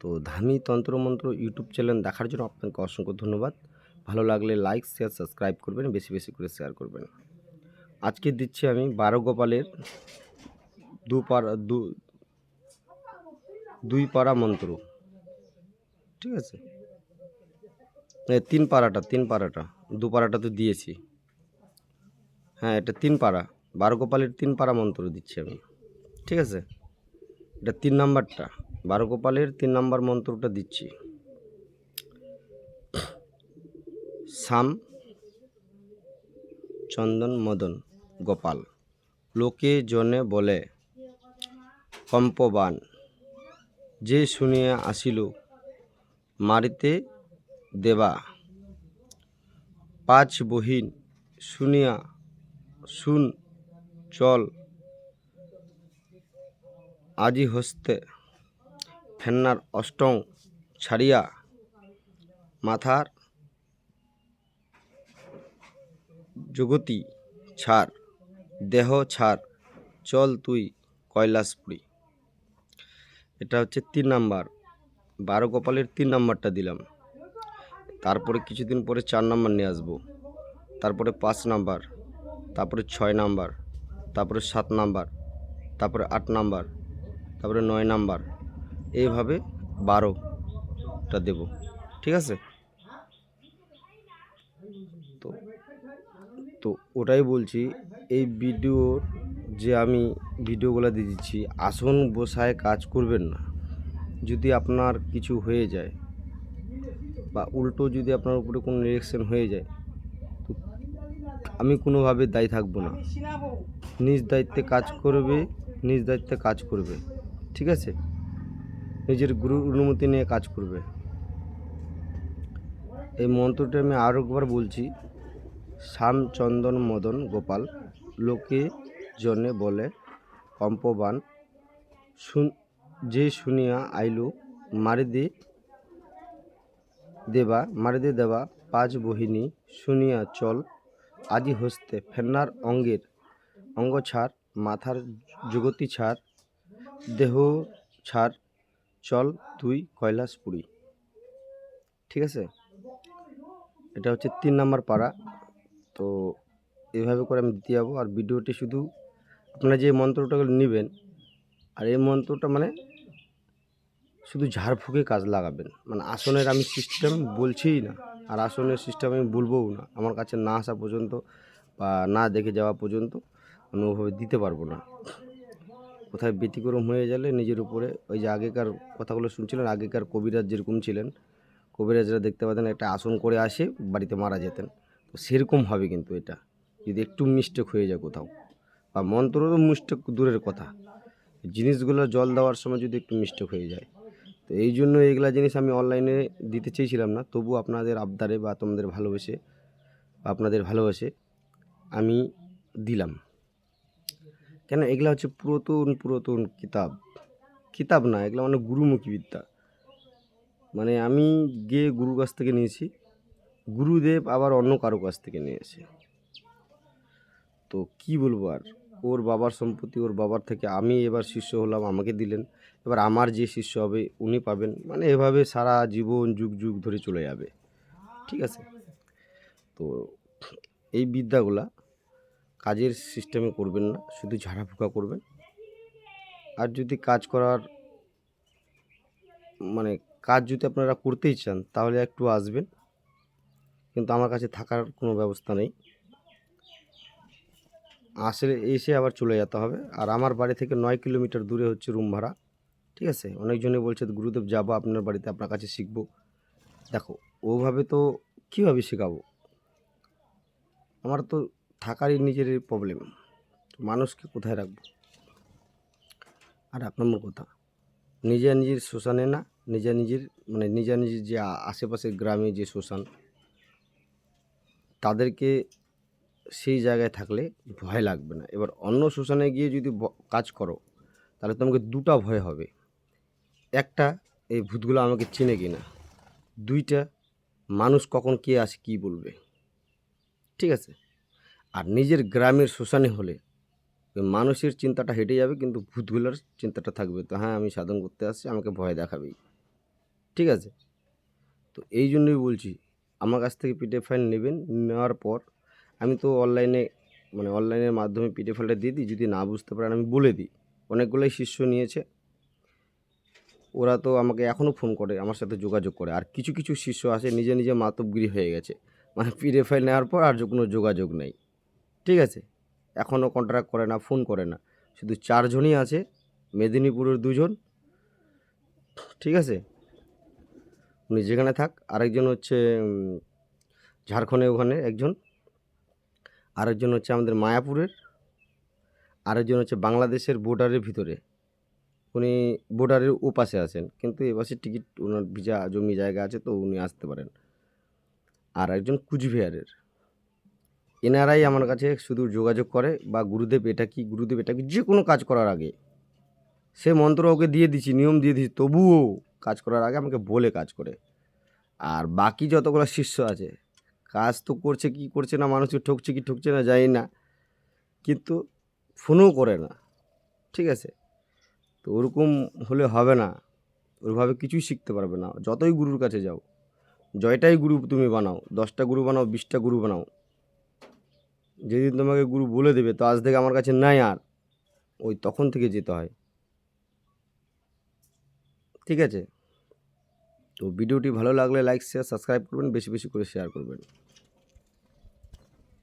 তো ধামি তন্ত্রমন্ত্র YouTube channel দেখার জন্য আপনাকে অসংখ্য ধন্যবাদ। ভালো লাগলে লাইক, শেয়ার, সাবস্ক্রাইব করবেন, বেশি বেশি করে শেয়ার করবেন। আজকে দিচ্ছি আমি 12 গোপালের দুই পারা মন্ত্র। ঠিক আছে, তিন পারাটা 2 পারাটা তো দিয়েছি। হ্যাঁ, এটা 3 পারা, 12 গোপালের 3 পারা মন্ত্র দিচ্ছি আমি। ঠিক আছে, এটা 3 নাম্বারটা, 12 গোপালের 3 নাম্বার মন্ত্রটা দিচ্ছি। শ্যাম চন্দন মদন গোপাল, লোকে জনে বলে কম্পবান, যে শুনিয়া আসিল মারিতে দেবা। 5 বহিন শুনিয়া শুন চল, আজি হস্তে ফেন্নার অষ্টং ছাড়িয়া, মাথার জগতি ছাড়, দেহ ছাড়, চল তুই কৈলাসপুরী। এটা হচ্ছে 3 নাম্বার, 12 গোপালের 3 নাম্বারটা দিলাম। তারপরে কিছুদিন পরে 4 নাম্বার নিয়ে আসবো, তারপরে 5 নাম্বার, তারপরে 6 নাম্বার, তারপরে 7 নাম্বার, তারপরে 8 নাম্বার, তারপরে 9 নাম্বার, এইভাবে 12টা দেব। ঠিক আছে, তো তো ওটাই বলছি, এই যে আমি ভিডিওগুলো দিয়ে দিচ্ছি, আসন বসায় কাজ করবেন না। যদি আপনার কিছু হয়ে যায় বা উল্টো যদি আপনার উপরে কোনো রিঅ্যাকশন হয়ে যায়, তো আমি কোনোভাবে দায়ী থাকবো না। নিজ দায়িত্বে কাজ করবে। ঠিক আছে, নিজের গুরুর অনুমতি নিয়ে কাজ করবে। এই মন্ত্রটা আমি আরও একবার বলছি। শ্যাম চন্দন মদন গোপাল, লোকে জনে বলে কম্পবান, যে শুনিয়া আইলো মারিদে দেবা। 5 বহিনী শুনিয়া চল, আজি হস্তে ফেন্নার অঙ্গ ছাড়, মাথার জগতি ছাড়, দেহ ছাড়, চল তুই কৈলাসপুরী। ঠিক আছে, এটা হচ্ছে 3 নাম্বার পারা। তো এইভাবে করে আমি দিতে যাবো। আর ভিডিওটি শুধু আপনারা যে মন্ত্রটা নেবেন, আর এই মন্ত্রটা মানে শুধু ঝাড়ফুঁকে কাজ লাগাবেন। মানে আসনের আমি সিস্টেম বলছিই না, আর আসনের সিস্টেম আমি বলবোও না। আমার কাছে না আসা পর্যন্ত বা না দেখে যাওয়া পর্যন্ত আমি ওভাবে দিতে পারবো না। কোথায় ব্যতিক্রম হয়ে গেলে নিজের উপরে, ওই যে আগেকার কথাগুলো শুনছিলেন, আগেকার কবিরাজ যেরকম ছিলেন, কবিরাজরা দেখতে পাতেন একটা আসন করে আসে বাড়িতে মারা যেতেন। তো সেরকম হবে কিন্তু এটা, যদি একটু মিস্টেক হয়ে যায় কোথাও, বা মন্ত্রও মিস্টেক দূরের কথা, জিনিসগুলো জল দেওয়ার সময় যদি একটু মিস্টেক হয়ে যায়। তো এই জন্য এইগুলা জিনিস আমি অনলাইনে দিতে চেয়েছিলাম না, তবু আপনাদের আবদারে বা আপনাদের ভালোবাসে আমি দিলাম। কেন, এগুলা হচ্ছে পুরাতন কিতাব না, এগুলো মানে গুরুমুখী বিদ্যা। মানে আমি গিয়ে গুরুর কাছ থেকে নিয়েছি, গুরুদেব আবার অন্য কারো কাছ থেকে নিয়েছে। তো কি বলবো, আর ওর বাবার সম্পত্তি, ওর বাবার থেকে আমি এবার শিষ্য হলাম, আমাকে দিলেন। এবার আমার যে শিষ্য হবে উনি পাবেন, মানে এভাবে সারা জীবন যুগ যুগ ধরে চলে যাবে। ঠিক আছে, তো এই বিদ্যাগুলা কাজের সিস্টেমে করবেন না, শুধু ঝাড়াফুঁকা করবেন। আর যদি কাজ করার মানে কাজ যদি আপনারা করতেই চান, তাহলে একটু আসবেন, কিন্তু আমার কাছে থাকার কোনো ব্যবস্থা নেই। আসলে এসে আবার চলে যেতে হবে। আর আমার বাড়ি থেকে 9 কিলোমিটার দূরে হচ্ছে রুম ভাড়া। ঠিক আছে, অনেকজনে বলছে গুরুদেব যাবো আপনার বাড়িতে, আপনার কাছে শিখবো। দেখো, ওভাবে তো কীভাবে শেখাবো, আমার তো থাকারই নিজেরই প্রবলেম, মানুষকে কোথায় রাখবো। আর 1 নম্বর কথা, নিজের শ্মশানে না, নিজের যে আশেপাশের গ্রামে যে শ্মশান, তাদেরকে সেই জায়গায় থাকলে ভয় লাগবে না। এবার অন্য শ্মশানে গিয়ে যদি কাজ করো, তাহলে তোমাকে 2টা ভয় হবে। একটা, এই ভূতগুলো আমাকে চেনে কি না। 2টা, মানুষ কখন কে আসে কী বলবে। ঠিক আছে, আর নিজের গ্রামের শ্মশানে হলে ওই মানুষের চিন্তাটা হেঁটে যাবে, কিন্তু ভূতগুলোর চিন্তাটা থাকবে। তো হ্যাঁ, আমি সাধন করতে আসছি, আমাকে ভয় দেখাবেই। ঠিক আছে? তো এই জন্যই বলছি আমার কাছ থেকে পিডিএফ ফাইল নেবেন, নেওয়ার পর আমি তো অনলাইনের মাধ্যমে পিডিএফ ফাইলটা দিয়ে দিই, যদি না বুঝতে পারেন আমি বলে দিই। অনেকগুলোই শিষ্য নিয়েছে, ওরা তো আমাকে এখনও ফোন করে, আমার সাথে যোগাযোগ করে। আর কিছু কিছু শিষ্য আছে নিজে নিজে মাতব্বরি হয়ে গেছে, মানে পিডিএফ ফাইল নেওয়ার পর আর কোনো যোগাযোগ নেই, ঠিক আছে? এখনও কন্ট্যাক্ট করে না, ফোন করে না। শুধু 4 জনই আছে, মেদিনীপুরের 2 জন, ঠিক আছে? উনি যেখানে থাক। আরেকজন হচ্ছে ঝাড়খণ্ডে, ওখানে একজন। আরেকজন হচ্ছে আমাদের মায়াপুরের। আরেকজন হচ্ছে বাংলাদেশের বর্ডারের ভিতরে, উনি বর্ডারের ওপাশে আছেন, কিন্তু এপাশে টিকিট ওনার ভিসা জমি জায়গা আছে, তো উনি আসতে পারেন। আর একজন কুচবিহারের। এনারাই আমার কাছে শুধু যোগাযোগ করে, বা গুরুদেব এটা কি, গুরুদেব এটা কি, যে কোনো কাজ করার আগে সে মন্ত্র ওকে দিয়ে দিচ্ছি, নিয়ম দিয়ে দিচ্ছি, তবুও কাজ করার আগে আমাকে বলে কাজ করে। আর বাকি যতগুলো শিষ্য আছে, কাজ তো করছে, কি করছে না, মানুষকে ঠকছে কি ঠকছে না জানি না, কিন্তু ফোনও করে না, ঠিক আছে? তো ওরকম হলে হবে না, ওইভাবে কিছুই শিখতে পারবে না। যতই গুরুর কাছে যাও, জয়টাই গুরু তুমি বানাও, 10টা গুরু বানাও, 20টা গুরু বানাও, যেদিন তোমাকে গুরু বলে দেবে তো আজ থেকে আমার কাছে নাই আর, ওই তখন থেকে যেতে হয়, ঠিক আছে? তো ভিডিওটি ভালো লাগলে লাইক, শেয়ার, সাবস্ক্রাইব করবেন, বেশি বেশি করে শেয়ার করবেন।